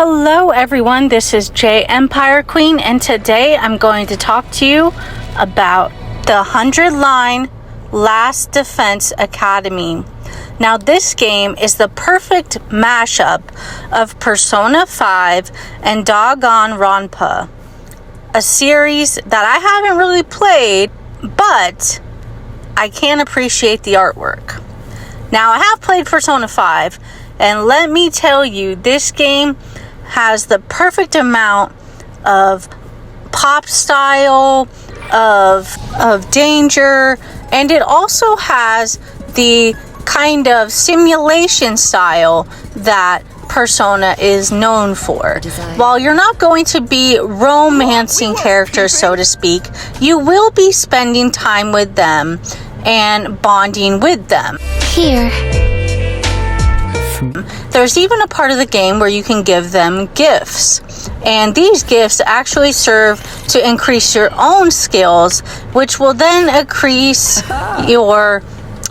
Hello everyone, this is J Empire Queen, and today I'm going to talk to you about the 100 Line Last Defense Academy. Now this game is the perfect mashup of Persona 5 and Danganronpa, a series that I haven't really played, but I can appreciate the artwork. Now I have played Persona 5, and let me tell you, this game has the perfect amount of pop style, of danger, and it also has the kind of simulation style that Persona is known for. While you're not going to be romancing characters, so to speak, you will be spending time with them and bonding with them. Here. There's even a part of the game where you can give them gifts. And these gifts actually serve to increase your own skills, which will then increase your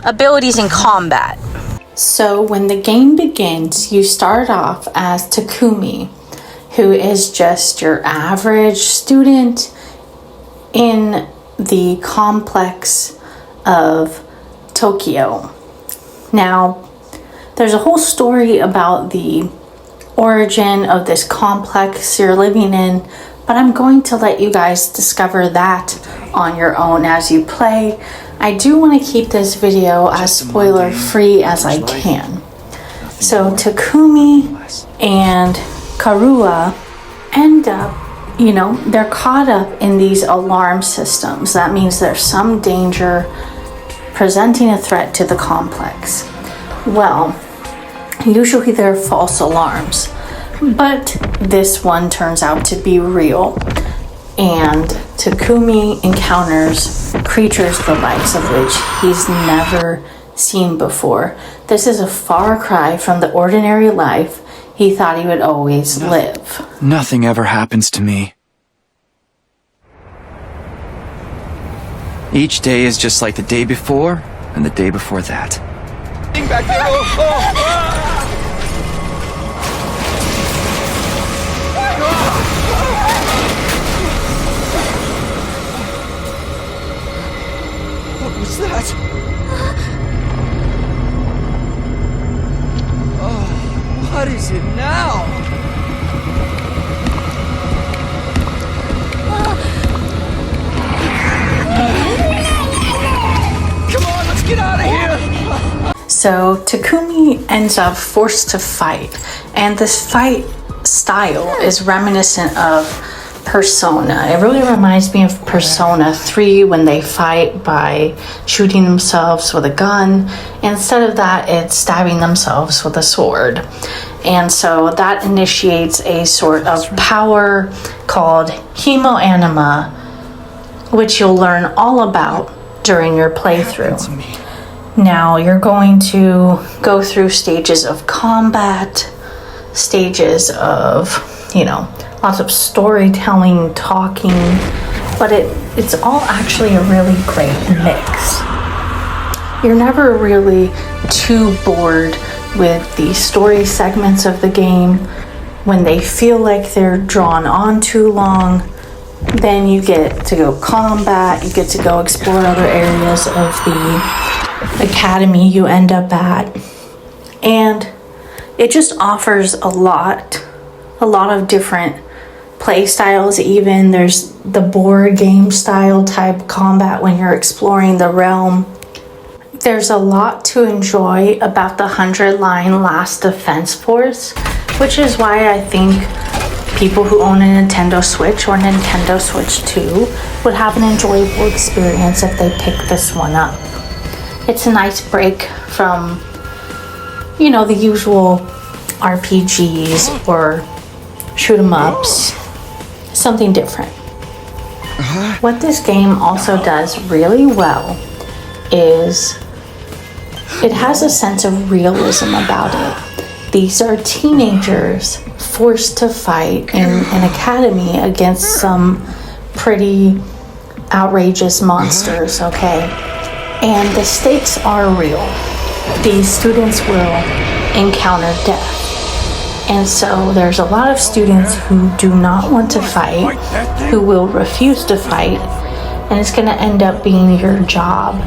abilities in combat. So when the game begins, you start off as Takumi, who is just your average student in the complex of Tokyo. Now, there's a whole story about the origin of this complex you're living in, but I'm going to let you guys discover that on your own as you play. I do want to keep this video as spoiler free as I can. So Takumi and Karua end up, they're caught up in these alarm systems. That means there's some danger presenting a threat to the complex. Well, usually they're false alarms, but this one turns out to be real, and Takumi encounters creatures the likes of which he's never seen before. This is a far cry from the ordinary life he thought he would always live. Nothing ever happens to me. Each day is just like the day before and the day before that. Back there. What was that? Oh, what is it now? Come on, let's get out of here! So Takumi ends up forced to fight, and this fight style is reminiscent of Persona. It really reminds me of Persona 3 when they fight by shooting themselves with a gun. Instead of that, it's stabbing themselves with a sword. And so that initiates a sort of power called Hemoanima, which you'll learn all about during your playthrough. Now you're going to go through stages of combat, stages of, lots of storytelling, talking, but it's all actually a really great mix. You're never really too bored with the story segments of the game. When they feel like they're drawn on too long, then you get to go combat, you get to go explore other areas of the academy you end up at, and it just offers a lot of different play styles. Even there's the board game style type combat when you're exploring the realm. There's a lot to enjoy about the 100 Line Last Defense Force, which is why I think people who own a Nintendo Switch or Nintendo Switch 2 would have an enjoyable experience if they pick this one up. It's a nice break from, the usual RPGs or shoot 'em ups. Something different. What this game also does really well is it has a sense of realism about it. These are teenagers forced to fight in an academy against some pretty outrageous monsters, okay? And the stakes are real. These students will encounter death. And so there's a lot of students who do not want to fight, who will refuse to fight, and it's going to end up being your job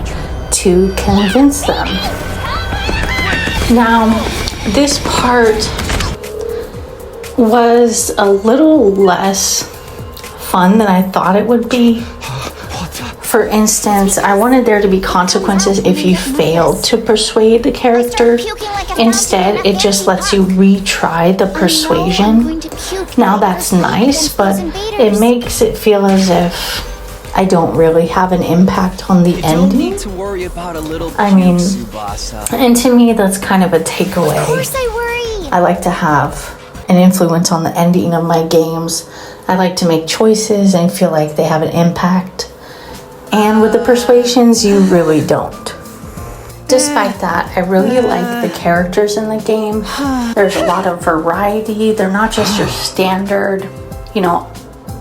to convince them. Now, this part was a little less fun than I thought it would be. For instance, I wanted there to be consequences if you failed to persuade the character. Instead, it just lets you retry the persuasion. Now that's nice, but it makes it feel as if I don't really have an impact on the ending. I mean, and to me, that's kind of a takeaway. Of course I worry. I like to have an influence on the ending of my games. I like to make choices and feel like they have an impact. And with the persuasions, you really don't. Despite that, I really like the characters in the game. There's a lot of variety. They're not just your standard,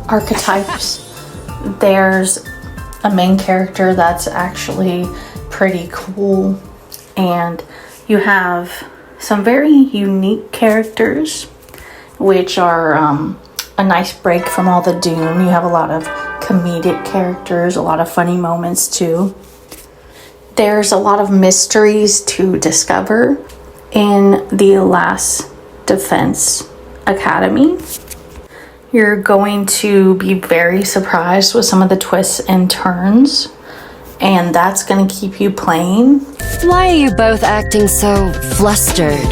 archetypes. There's a main character that's actually pretty cool. And you have some very unique characters, which are a nice break from all the doom. You have a lot of comedic characters, a lot of funny moments too. There's a lot of mysteries to discover in the Last Defense Academy. You're going to be very surprised with some of the twists and turns, and that's going to keep you playing. Why are you both acting so flustered?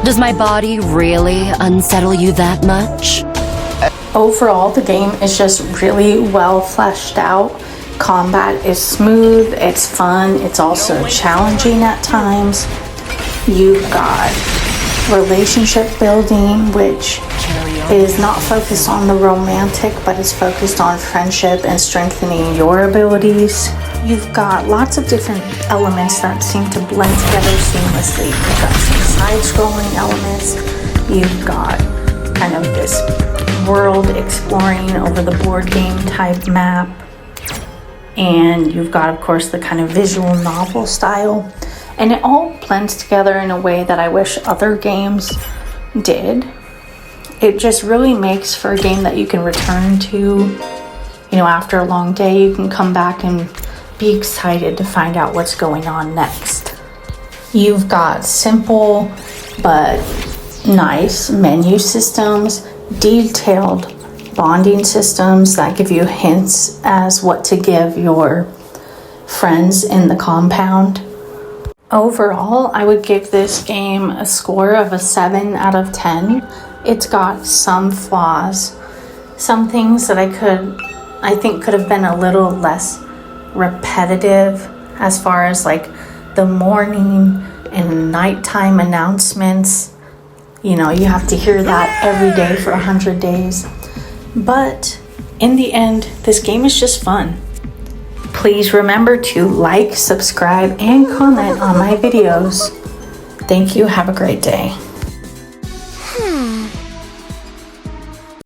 Does my body really unsettle you that much? Overall, the game is just really well fleshed out. Combat is smooth, it's fun, it's also challenging at times. You've got relationship building, which is not focused on the romantic, but it's focused on friendship and strengthening your abilities. You've got lots of different elements that seem to blend together seamlessly. You've got some side-scrolling elements. You've got kind of this world exploring over the board game type map. And you've got, of course, the kind of visual novel style. And it all blends together in a way that I wish other games did. It just really makes for a game that you can return to, after a long day. You can come back and be excited to find out what's going on next. You've got simple but nice menu systems, detailed bonding systems that give you hints as what to give your friends in the compound. Overall, I would give this game a score of a 7 out of 10. It's got some flaws, some things that I think could have been a little less repetitive, as far as like the morning and nighttime announcements. You have to hear that every day for 100 days. But in the end, this game is just fun. Please remember to like, subscribe, and comment on my videos. Thank you. Have a great day.